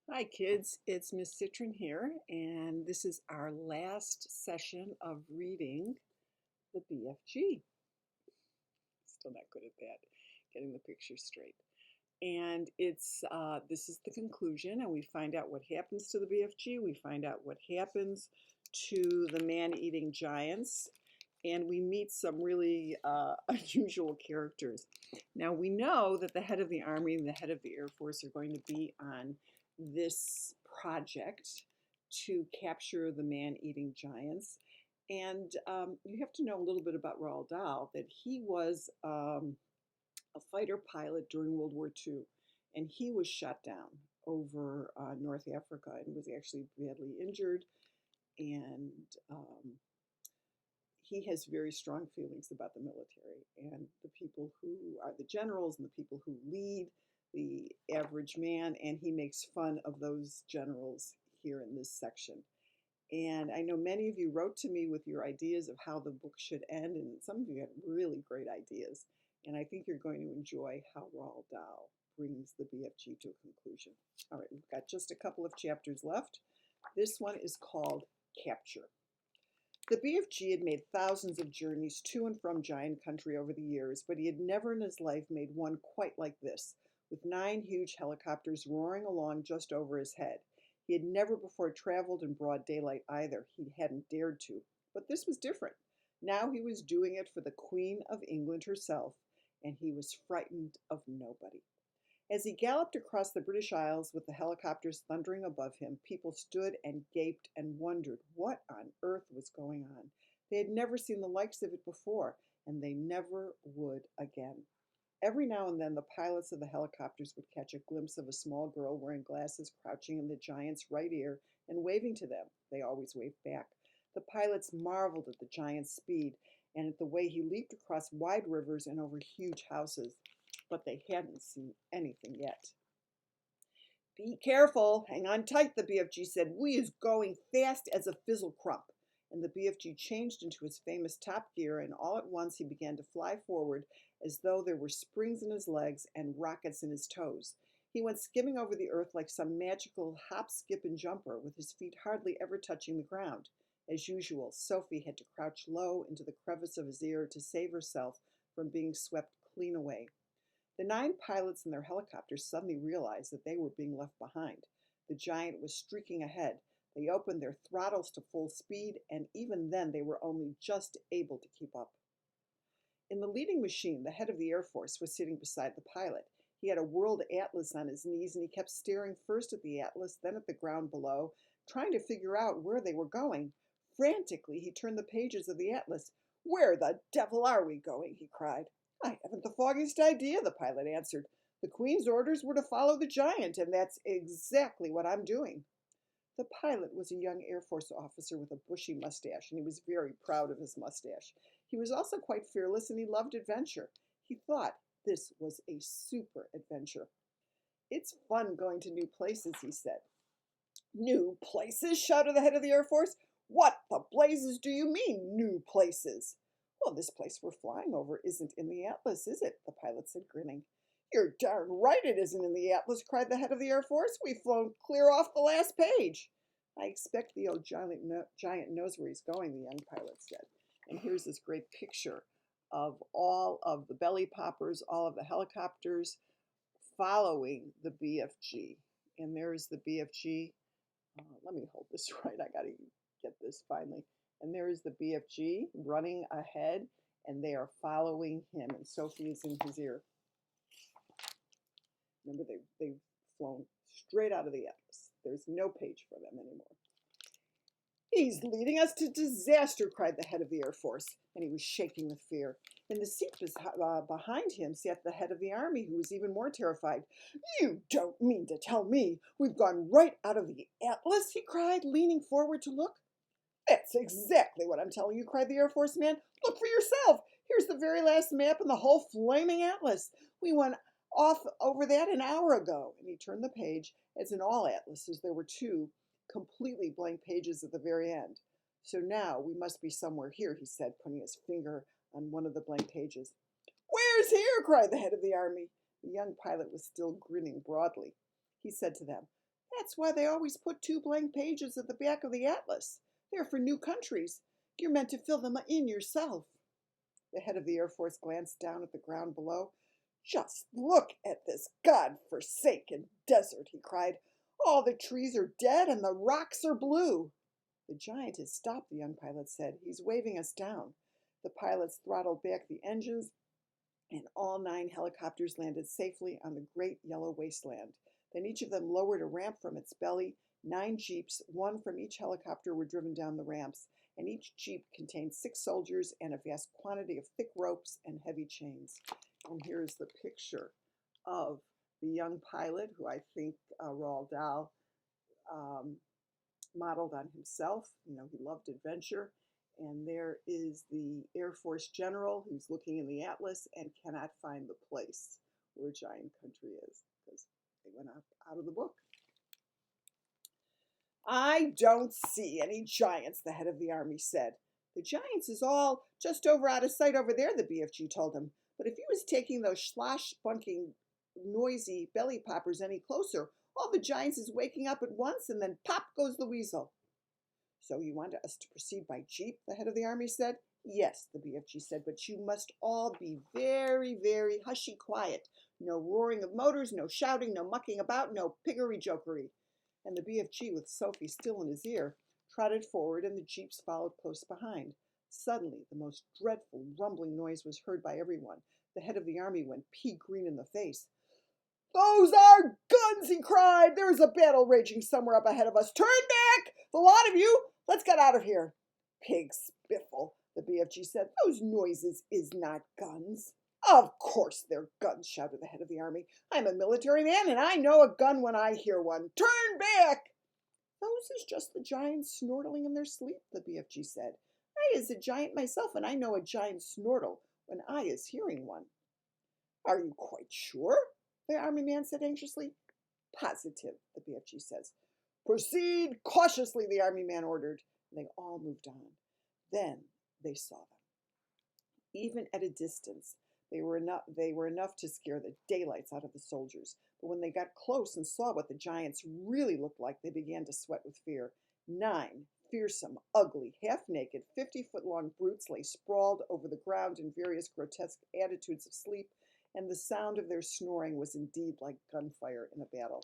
Hi kids, it's Miss Citron here, and this is our last session of reading the BFG. Still not good at that, getting the picture straight. And this is the conclusion, and we find out what happens to the BFG. We find out what happens to the man-eating giants, and we meet some really unusual characters. Now we know that the head of the Army and the head of the Air Force are going to be on this project to capture the man-eating giants. And you have to know a little bit about Roald Dahl, that he was a fighter pilot during World War II, and he was shot down over North Africa and was actually badly injured. And he has very strong feelings about the military and the people who are the generals and the people who lead the average man, and he makes fun of those generals here in this section. And I know many of you wrote to me with your ideas of how the book should end, and some of you had really great ideas. And I think you're going to enjoy how Roald Dahl brings the BFG to a conclusion. All right, we've got just a couple of chapters left. This one is called Capture. The BFG had made thousands of journeys to and from Giant Country over the years, but he had never in his life made one quite like this, with 9 huge helicopters roaring along just over his head. He had never before traveled in broad daylight either. He hadn't dared to. But this was different. Now he was doing it for the Queen of England herself, and he was frightened of nobody. As he galloped across the British Isles with the helicopters thundering above him, people stood and gaped and wondered what on earth was going on. They had never seen the likes of it before, and they never would again. Every now and then, the pilots of the helicopters would catch a glimpse of a small girl wearing glasses crouching in the giant's right ear and waving to them. They always waved back. The pilots marveled at the giant's speed and at the way he leaped across wide rivers and over huge houses, but they hadn't seen anything yet. "Be careful, hang on tight," the BFG said. "We is going fast as a fizzle crump." And the BFG changed into his famous top gear, and all at once he began to fly forward as though there were springs in his legs and rockets in his toes. He went skimming over the earth like some magical hop, skip, and jumper, with his feet hardly ever touching the ground. As usual, Sophie had to crouch low into the crevice of his ear to save herself from being swept clean away. The 9 pilots in their helicopters suddenly realized that they were being left behind. The giant was streaking ahead. They opened their throttles to full speed, and even then they were only just able to keep up. In the leading machine, the head of the Air Force was sitting beside the pilot. He had a world atlas on his knees, and he kept staring first at the atlas, then at the ground below, trying to figure out where they were going. Frantically, he turned the pages of the atlas. "Where the devil are we going?" he cried. "I haven't the foggiest idea," the pilot answered. "The Queen's orders were to follow the giant, and that's exactly what I'm doing." The pilot was a young Air Force officer with a bushy mustache, and he was very proud of his mustache. He was also quite fearless, and he loved adventure. He thought this was a super adventure. "It's fun going to new places," he said. "New places?" shouted the head of the Air Force. "What the blazes do you mean, new places?" "Well, this place we're flying over isn't in the atlas, is it?" the pilot said, grinning. "You're darn right it isn't in the atlas," cried the head of the Air Force. "We've flown clear off the last page." "I expect the old giant knows where he's going," the young pilot said. And here's this great picture of all of the belly poppers, all of the helicopters following the BFG. And there's the BFG. Let me hold this right. I got to get this finally. And there is the BFG running ahead, and they are following him, and Sophie is in his ear. Remember, they've flown straight out of the atlas. There's no page for them anymore. "He's leading us to disaster," cried the head of the Air Force, and he was shaking with fear. In the seat behind him sat the head of the Army, who was even more terrified. "You don't mean to tell me we've gone right out of the atlas?" he cried, leaning forward to look. "That's exactly what I'm telling you," cried the Air Force man. "Look for yourself. Here's the very last map in the whole flaming atlas. We went off over that an hour ago." And he turned the page, as in all atlases there were 2 completely blank pages at the very end. "So now we must be somewhere here," he said, putting his finger on one of the blank pages. "Where's here?" cried the head of the Army. The young pilot was still grinning broadly. He said to them, That's why they always put 2 blank pages at the back of the atlas. They're for new countries. You're meant to fill them in yourself. The head of the Air Force glanced down at the ground below. Just look at this God-forsaken desert, he cried. All the trees are dead and the rocks are blue. The giant has stopped, the young pilot said. He's waving us down. The pilots throttled back the engines, and all 9 helicopters landed safely on the great yellow wasteland. Then each of them lowered a ramp from its belly. 9 jeeps, 1 from each helicopter, were driven down the ramps, and each jeep contained 6 soldiers and a vast quantity of thick ropes and heavy chains. And here's the picture of the young pilot, who I think Roald Dahl modeled on himself. You know, he loved adventure. And there is the Air Force general who's looking in the atlas and cannot find the place where Giant Country is because they went out of the book. I don't see any giants, the head of the army said. The giants is all just over out of sight over there, the BFG told him. But if he was taking those slosh-bunking, noisy belly poppers any closer, all the giants is waking up at once, and then pop goes the weasel. So you want us to proceed by jeep, the head of the army said. Yes, the BFG said, but you must all be very, very hushy quiet. No roaring of motors, no shouting, no mucking about, no piggery-jokery. And the BFG, with Sophie still in his ear, trotted forward, and the jeeps followed close behind. Suddenly, the most dreadful rumbling noise was heard by everyone. The head of the army went pea-green in the face. Those are guns, he cried. There is a battle raging somewhere up ahead of us. Turn back, the lot of you. Let's get out of here. Pig spiffle, the BFG said. Those noises is not guns. Of course they're guns, shouted the head of the army. I'm a military man, and I know a gun when I hear one. Turn back! Those is just the giants snortling in their sleep, the BFG said. I is a giant myself, and I know a giant snortle when I is hearing one. Are you quite sure? The army man said anxiously. Positive, the BFG says. Proceed cautiously, the army man ordered. They all moved on. Then they saw them. Even at a distance, they were enough to scare the daylights out of the soldiers. But when they got close and saw what the giants really looked like, they began to sweat with fear. 9 fearsome, ugly, half-naked, 50-foot-long brutes lay sprawled over the ground in various grotesque attitudes of sleep, and the sound of their snoring was indeed like gunfire in a battle.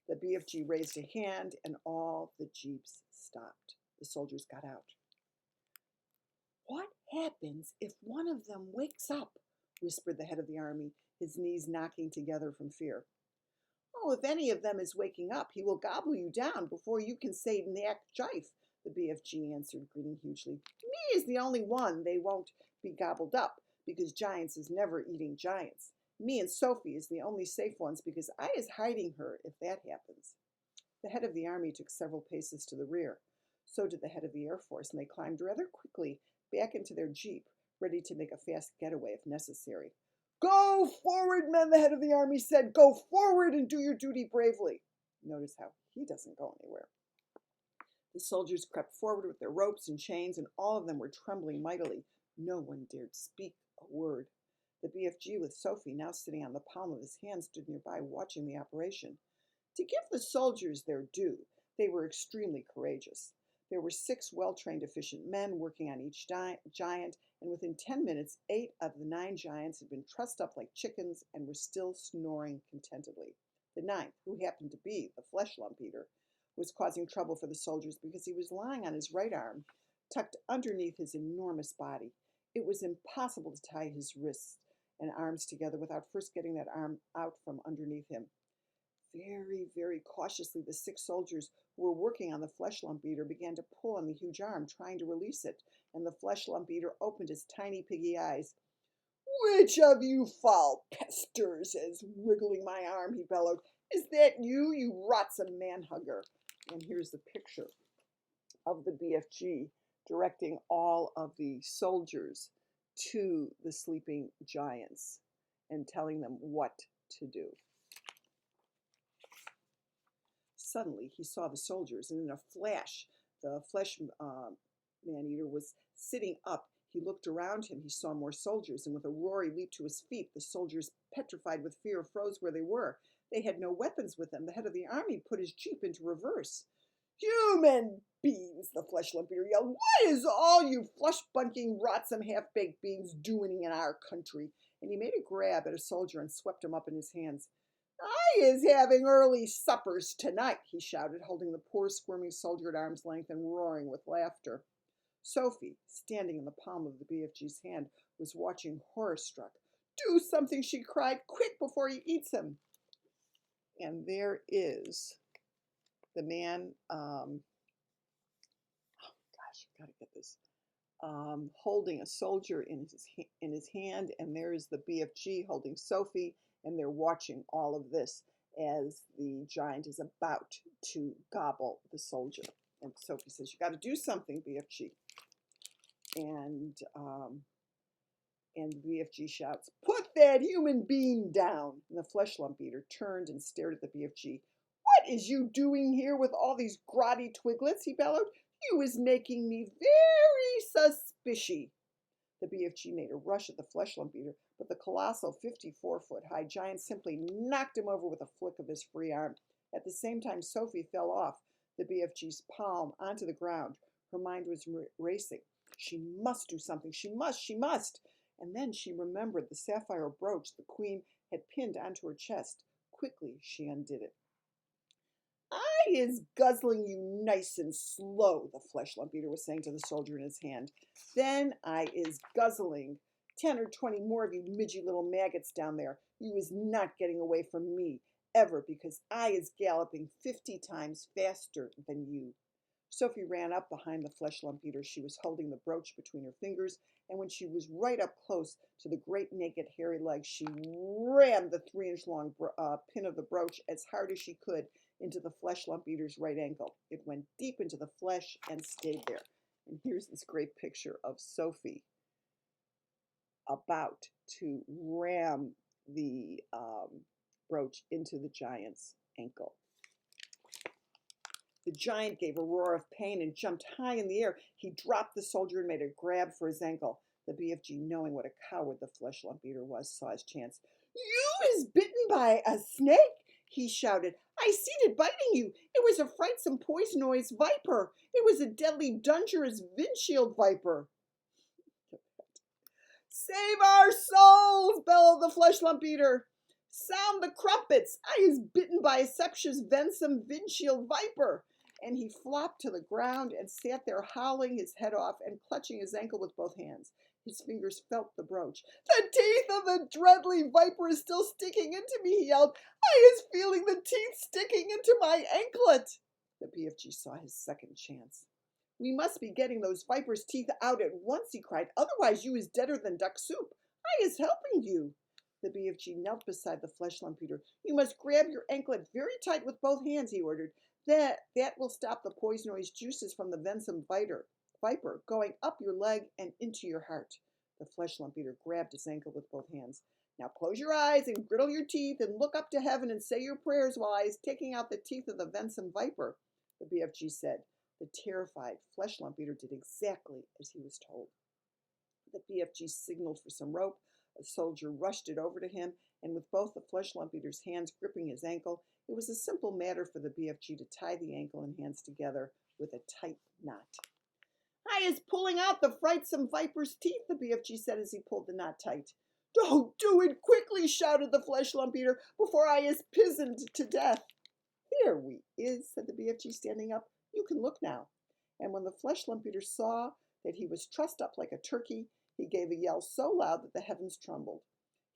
The BFG raised a hand, and all the jeeps stopped. The soldiers got out. What happens if one of them wakes up? Whispered the head of the army, his knees knocking together from fear. Oh, if any of them is waking up, he will gobble you down before you can say knack jife, the BFG answered, grinning hugely. Me is the only one they won't be gobbled up, because giants is never eating giants. Me and Sophie is the only safe ones, because I is hiding her if that happens. The head of the army took several paces to the rear. So did the head of the Air Force, and they climbed rather quickly back into their jeep, ready to make a fast getaway if necessary. Go forward, men, the head of the army said. Go forward and do your duty bravely. Notice how he doesn't go anywhere. The soldiers crept forward with their ropes and chains, and all of them were trembling mightily. No one dared speak a word. The BFG, with Sophie now sitting on the palm of his hand, stood nearby watching the operation. To give the soldiers their due, they were extremely courageous. There were 6 well-trained, efficient men working on each giant, and within 10 minutes, 8 of the 9 giants had been trussed up like chickens and were still snoring contentedly. The 9th, who happened to be the flesh lump eater, was causing trouble for the soldiers because he was lying on his right arm, tucked underneath his enormous body. It was impossible to tie his wrists and arms together without first getting that arm out from underneath him. Very, very cautiously, the 6 soldiers who were working on the flesh lump eater began to pull on the huge arm, trying to release it, and the flesh lump eater opened his tiny piggy eyes. Which of you foul pesters is wiggling my arm, he bellowed. Is that you, you rotsome man-hugger? And here's the picture of the BFG directing all of the soldiers to the sleeping giants and telling them what to do. Suddenly, he saw the soldiers, and in a flash, the flesh man-eater was sitting up. He looked around him. He saw more soldiers, and with a roar, he leaped to his feet. The soldiers, petrified with fear, froze where they were. They had no weapons with them. The head of the army put his jeep into reverse. Human beings, the flesh lump eater yelled. What is all you flush-bunking, rotsome, half-baked beings doing in our country? And he made a grab at a soldier and swept him up in his hands. I is having early suppers tonight, he shouted, holding the poor squirming soldier at arm's length and roaring with laughter. Sophie, standing in the palm of the BFG's hand, was watching horror-struck. Do something, she cried, quick before he eats him. And there is the man, gotta get this, holding a soldier in his hand, and there's the BFG holding Sophie, and they're watching all of this as the giant is about to gobble the soldier. And Sophie says, you got to do something, BFG. And BFG shouts, put that human being down. And the flesh lump eater turned and stared at the BFG. What is you doing here with all these grotty twiglets, he bellowed. You is making me very suspicious. The BFG made a rush at the flesh lump eater, but the colossal 54-foot-high giant simply knocked him over with a flick of his free arm. At the same time, Sophie fell off the BFG's palm onto the ground. Her mind was racing. She must do something. She must. And then she remembered the sapphire brooch the queen had pinned onto her chest. Quickly, she undid it. I is guzzling you nice and slow, the flesh lump eater was saying to the soldier in his hand. Then I is guzzling 10 or 20 more of you midgy little maggots down there. You is not getting away from me, ever, because I is galloping 50 times faster than you. Sophie ran up behind the flesh lump eater. She was holding the brooch between her fingers, and when she was right up close to the great naked hairy legs, she rammed the 3-inch long pin of the brooch as hard as she could into the flesh lump eater's right ankle. It went deep into the flesh and stayed there. And here's this great picture of Sophie about to ram the brooch into the giant's ankle. The giant gave a roar of pain and jumped high in the air. He dropped the soldier and made a grab for his ankle. The BFG, knowing what a coward the flesh lump eater was, saw his chance. You is bitten by a snake, he shouted. I seen it biting you. It was a frightsome poisonous viper. It was a deadly dangerous windshield viper. Save our souls, bellowed the flesh lump eater. Sound the crumpets. I is bitten by a septious venomous windshield viper. And he flopped to the ground and sat there howling his head off and clutching his ankle with both hands. His fingers felt the brooch. The teeth of the dreadly viper is still sticking into me, he yelled. I is feeling the teeth sticking into my anklet. The BFG saw his second chance. We must be getting those viper's teeth out at once, he cried. Otherwise you is deader than duck soup. I is helping you. The BFG knelt beside the flesh lump eater. You must grab your anklet very tight with both hands, he ordered. That will stop the poisonous juices from the venomous viper going up your leg and into your heart. The flesh lump eater grabbed his ankle with both hands. Now close your eyes and grittle your teeth and look up to heaven and say your prayers while I is taking out the teeth of the venomous viper, the BFG said. The terrified flesh lump eater did exactly as he was told. The BFG signaled for some rope. A soldier rushed it over to him, and with both the flesh lump eater's hands gripping his ankle, it was a simple matter for the BFG to tie the ankle and hands together with a tight knot. I is pulling out the frightsome viper's teeth, the BFG said as he pulled the knot tight. Don't do it quickly, shouted the flesh lump eater, before I is pizened to death. Here we is, said the BFG, standing up. You can look now. And when the flesh lump eater saw that he was trussed up like a turkey, he gave a yell so loud that the heavens trembled.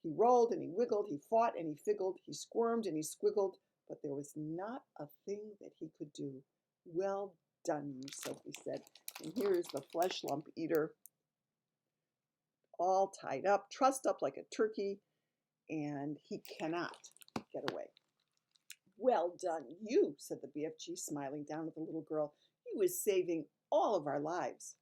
He rolled and he wiggled, he fought and he figgled, he squirmed and he squiggled, but there was not a thing that he could do. Well done, you, Sophie said. And here is the flesh lump eater, all tied up, trussed up like a turkey, and he cannot get away. Well done, you, said the BFG, smiling down at the little girl. You is saving all of our lives.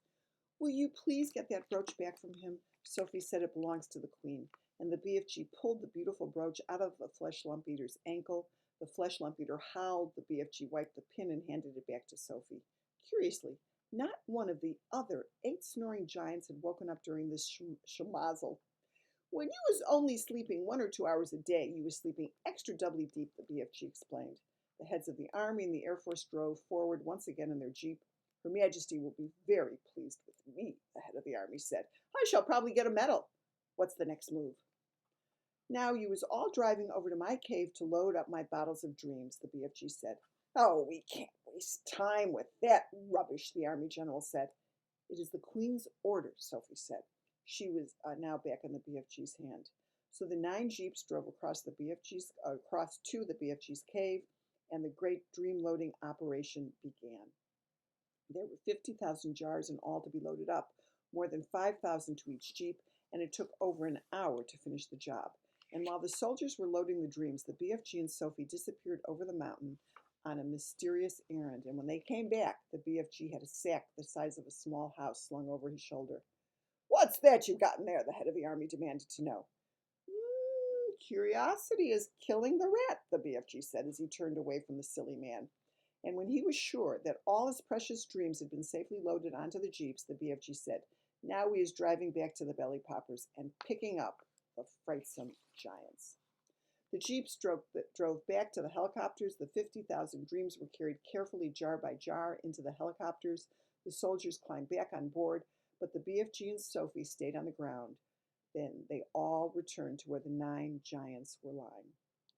Will you please get that brooch back from him? Sophie said it belongs to the queen. And the BFG pulled the beautiful brooch out of the flesh lump eater's ankle. The flesh lump eater howled. The BFG wiped the pin and handed it back to Sophie. Curiously, not one of the other 8 snoring giants had woken up during this schmozzle. When you was only sleeping 1 or 2 hours a day, you was sleeping extra doubly deep, the BFG explained. The heads of the Army and the Air Force drove forward once again in their jeep. Her Majesty will be very pleased with me, the head of the Army said. I shall probably get a medal. What's the next move? Now you was all driving over to my cave to load up my bottles of dreams, the BFG said. Oh, we can't waste time with that rubbish, the Army General said. It is the Queen's order, Sophie said. She was now back in the BFG's hand. So the 9 jeeps drove across to the BFG's cave, and the great dream loading operation began. There were 50,000 jars in all to be loaded up, more than 5,000 to each jeep, and it took over an hour to finish the job. And while the soldiers were loading the dreams, the BFG and Sophie disappeared over the mountain on a mysterious errand. And when they came back, the BFG had a sack the size of a small house slung over his shoulder. What's that you got in there? The head of the Army demanded to know. Curiosity is killing the rat, the BFG said as he turned away from the silly man. And when he was sure that all his precious dreams had been safely loaded onto the jeeps, the BFG said, now he is driving back to the belly poppers and picking up the frightsome giants. The jeeps drove back to the helicopters. The 50,000 dreams were carried carefully jar by jar into the helicopters. The soldiers climbed back on board, but the BFG and Sophie stayed on the ground. Then they all returned to where the 9 giants were lying.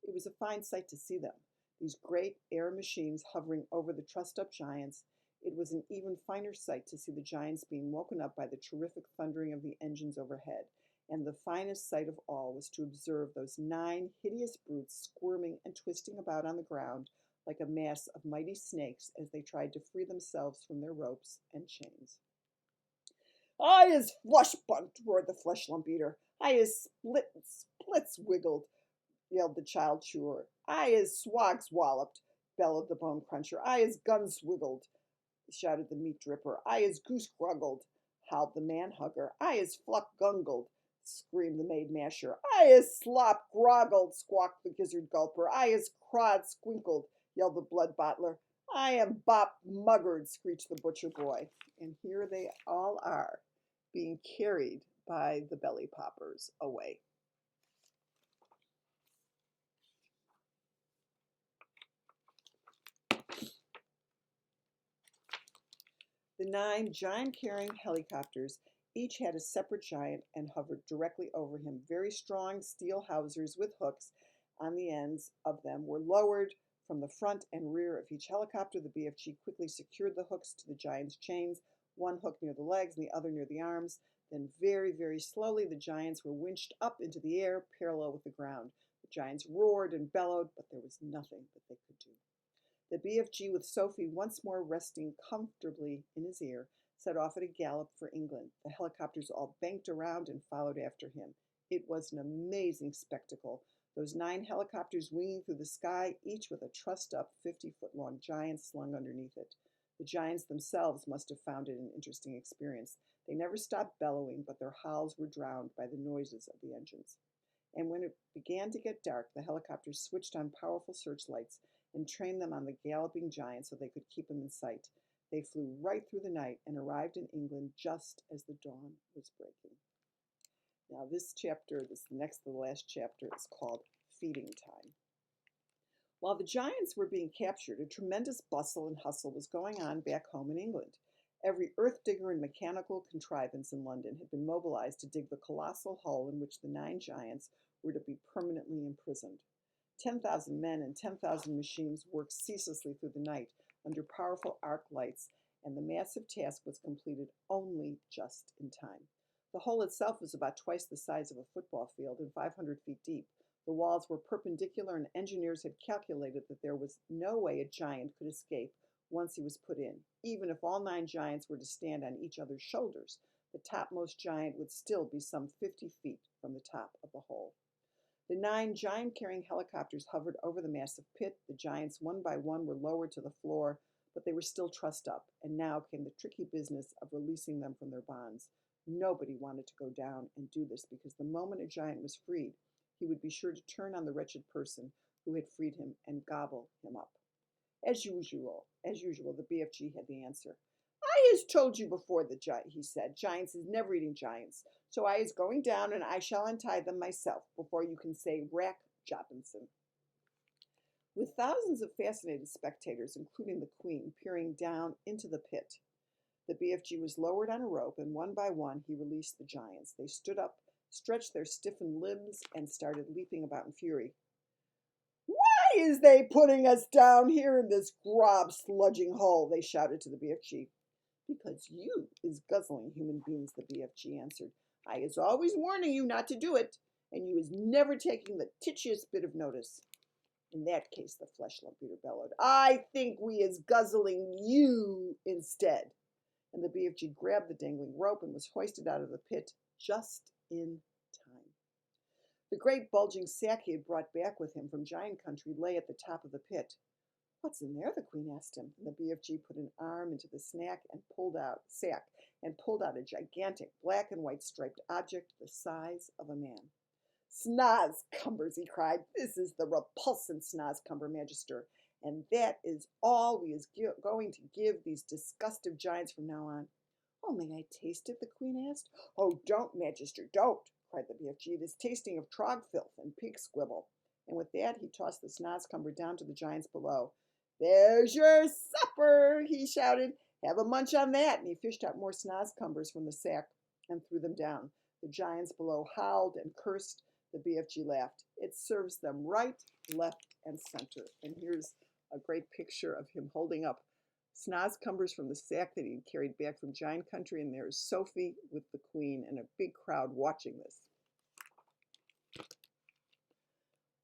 It was a fine sight to see them, these great air machines hovering over the trussed-up giants. It was an even finer sight to see the giants being woken up by the terrific thundering of the engines overhead. And the finest sight of all was to observe those 9 hideous brutes squirming and twisting about on the ground like a mass of mighty snakes as they tried to free themselves from their ropes and chains. I is flush bunked, roared the flesh lump eater. I is splits wiggled, yelled the child chewer. I is swags walloped, bellowed the bone cruncher. I is guns wiggled, shouted the meat dripper. I is goose gruggled, howled the man hugger. I is fluck gungled, screamed the maid masher. I is slop groggled, squawked the gizzard gulper. I is crod squinkled, yelled the blood bottler. I am bop muggered, screeched the butcher boy. And here they all are, being carried by the belly poppers away. The 9 giant-carrying helicopters each had a separate giant and hovered directly over him. Very strong steel hawsers with hooks on the ends of them were lowered from the front and rear of each helicopter. The BFG quickly secured the hooks to the giant's chains, one hook near the legs and the other near the arms. Then very, very slowly the giants were winched up into the air, parallel with the ground. The giants roared and bellowed, but there was nothing that they could do. The BFG, with Sophie once more resting comfortably in his ear, set off at a gallop for England. The helicopters all banked around and followed after him. It was an amazing spectacle. Those 9 helicopters winging through the sky, each with a trussed-up 50-foot-long giant slung underneath it. The giants themselves must have found it an interesting experience. They never stopped bellowing, but their howls were drowned by the noises of the engines. And when it began to get dark, the helicopters switched on powerful searchlights and trained them on the galloping giants so they could keep them in sight. They flew right through the night and arrived in England just as the dawn was breaking. Now this chapter, this next to the last chapter, is called Feeding Time. While the giants were being captured, a tremendous bustle and hustle was going on back home in England. Every earth digger and mechanical contrivance in London had been mobilized to dig the colossal hole in which the 9 giants were to be permanently imprisoned. 10,000 men and 10,000 machines worked ceaselessly through the night under powerful arc lights, and the massive task was completed only just in time. The hole itself was about twice the size of a football field and 500 feet deep. The walls were perpendicular, and engineers had calculated that there was no way a giant could escape once he was put in. Even if all 9 giants were to stand on each other's shoulders, the topmost giant would still be some 50 feet from the top of the hole. The 9 giant-carrying helicopters hovered over the massive pit. The giants, one by one, were lowered to the floor, but they were still trussed up, and now came the tricky business of releasing them from their bonds. Nobody wanted to go down and do this, because the moment a giant was freed, he would be sure to turn on the wretched person who had freed him and gobble him up. As usual, the BFG had the answer. I has told you before, he said, giants is never eating giants. So I is going down and I shall untie them myself before you can say Rack Jobinson. With thousands of fascinated spectators, including the Queen, peering down into the pit, the BFG was lowered on a rope, and one by one he released the giants. They stood up, stretched their stiffened limbs, and started leaping about in fury. Why is they putting us down here in this grob sludging hole? They shouted to the BFG. Because you is guzzling human beings, the BFG answered. I is always warning you not to do it, and you is never taking the titchiest bit of notice. In that case, the flesh lump eater bellowed, I think we is guzzling you instead. And the BFG grabbed the dangling rope and was hoisted out of the pit just in time. The great bulging sack he had brought back with him from giant country lay at the top of the pit. What's in there? The Queen asked him. And the BFG put an arm into the sack and pulled out a gigantic black and white striped object the size of a man. Snozcumbers, he cried. This is the repulsant Snozcumber, Magister, and that is all we is going to give these disgustive giants from now on. Oh, may I taste it? The Queen asked. Oh, don't, Magister, don't, cried the BFG. It is tasting of trog filth and pig squibble. And with that, he tossed the Snozcumber down to the giants below. There's your supper, he shouted. Have a munch on that. And he fished out more Snozcumbers from the sack and threw them down. The giants below howled and cursed. The BFG laughed. It serves them right, left, and center. And here's a great picture of him holding up Snozcumbers from the sack that he carried back from giant country. And there's Sophie with the Queen and a big crowd watching this.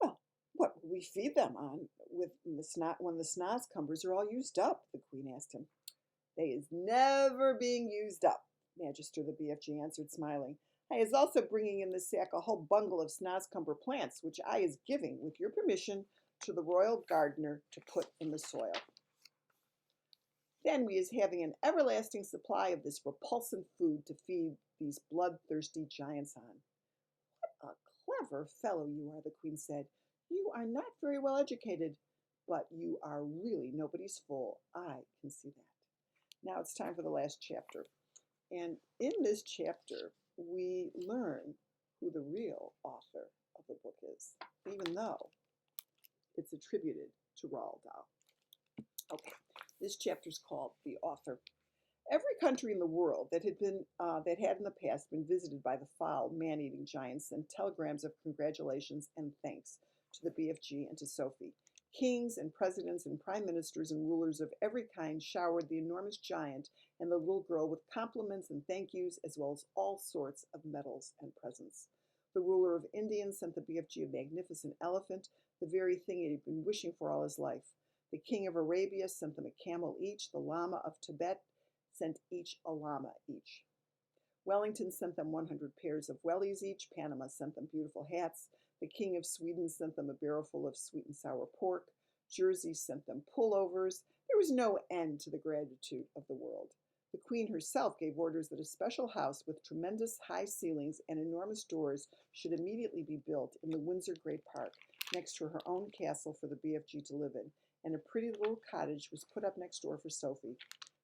Well, what will we feed them on when the Snozcumbers are all used up? The Queen asked him. They is never being used up, Magister, the BFG answered, smiling. I is also bringing in the sack a whole bungle of Snozcumber plants, which I is giving, with your permission, to the royal gardener to put in the soil. Then we is having an everlasting supply of this repulsive food to feed these bloodthirsty giants on. What a clever fellow you are, the Queen said. You are not very well educated, but you are really nobody's fool. I can see that. Now it's time for the last chapter. And in this chapter, we learn who the real author of the book is, even though it's attributed to Roald Dahl. Okay, this chapter is called The Author. Every country in the world that had in the past been visited by the foul, man-eating giants sent telegrams of congratulations and thanks to the BFG and to Sophie. Kings and presidents and prime ministers and rulers of every kind showered the enormous giant and the little girl with compliments and thank yous, as well as all sorts of medals and presents. The ruler of India sent the BFG a magnificent elephant, the very thing he had been wishing for all his life. The king of Arabia sent them a camel each. The Lama of Tibet sent each a llama each. Wellington sent them 100 pairs of wellies each. Panama sent them beautiful hats. The king of Sweden sent them a barrel full of sweet and sour pork. Jersey sent them pullovers. There was no end to the gratitude of the world. The Queen herself gave orders that a special house with tremendous high ceilings and enormous doors should immediately be built in the Windsor Great Park, next to her own castle for the BFG to live in, and a pretty little cottage was put up next door for Sophie.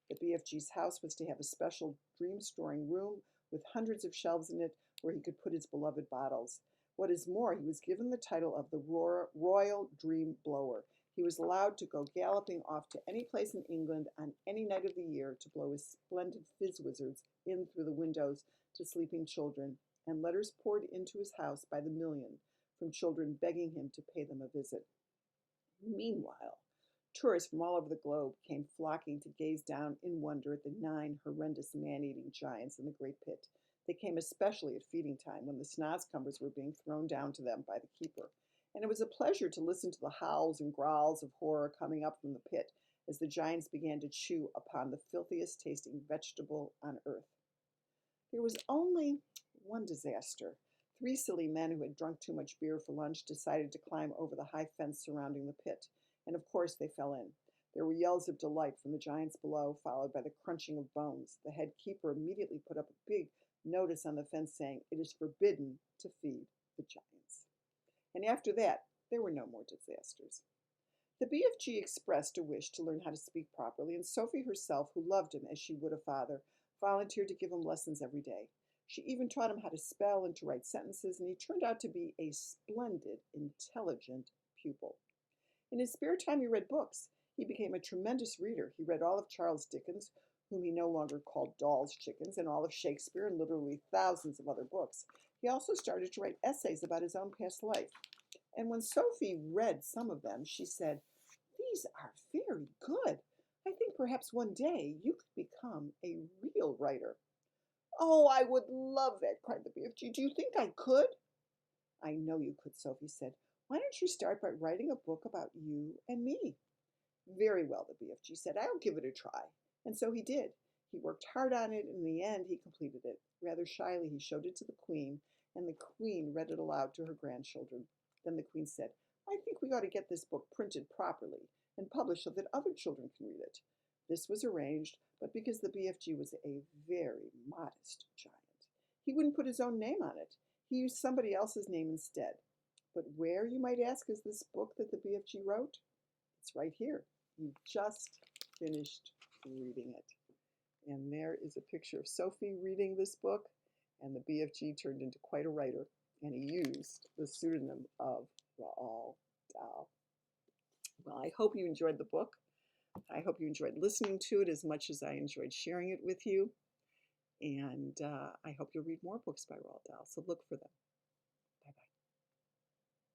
The BFG's house was to have a special dream-storing room with hundreds of shelves in it where he could put his beloved bottles. What is more, he was given the title of the Royal Dream Blower. He was allowed to go galloping off to any place in England on any night of the year to blow his splendid fizz wizards in through the windows to sleeping children, and letters poured into his house by the million from children begging him to pay them a visit. Meanwhile, tourists from all over the globe came flocking to gaze down in wonder at the 9 horrendous man-eating giants in the great pit. They came especially at feeding time, when the Snozcumbers were being thrown down to them by the keeper. And it was a pleasure to listen to the howls and growls of horror coming up from the pit as the giants began to chew upon the filthiest tasting vegetable on earth. There was only one disaster. 3 silly men who had drunk too much beer for lunch decided to climb over the high fence surrounding the pit, and of course they fell in. There were yells of delight from the giants below, followed by the crunching of bones. The head keeper immediately put up a big notice on the fence saying, "It is forbidden to feed the giants." And after that, there were no more disasters. The BFG expressed a wish to learn how to speak properly, and Sophie herself, who loved him as she would a father, volunteered to give him lessons every day. She even taught him how to spell and to write sentences, and he turned out to be a splendid, intelligent pupil. In his spare time, he read books. He became a tremendous reader. He read all of Charles Dickens, whom he no longer called Doll's Chickens, and all of Shakespeare, and literally thousands of other books. He also started to write essays about his own past life. And when Sophie read some of them, she said, "These are very good. I think perhaps one day you could become a real writer." "Oh, I would love that," cried the BFG. "Do you think I could?" "I know you could," Sophie said. "Why don't you start by writing a book about you and me?" "Very well," the BFG said. "I'll give it a try." And so he did. He worked hard on it, and in the end he completed it. Rather shyly he showed it to the Queen, and the Queen read it aloud to her grandchildren. Then the Queen said, "I think we ought to get this book printed properly and published so that other children can read it." This was arranged, but because the BFG was a very modest giant, he wouldn't put his own name on it. He used somebody else's name instead. But where, you might ask, is this book that the BFG wrote? It's right here. You just finished reading it. And there is a picture of Sophie reading this book, and the BFG turned into quite a writer, and he used the pseudonym of Roald Dahl. Well, I hope you enjoyed the book. I hope you enjoyed listening to it as much as I enjoyed sharing it with you. And I hope you'll read more books by Roald Dahl, so look for them.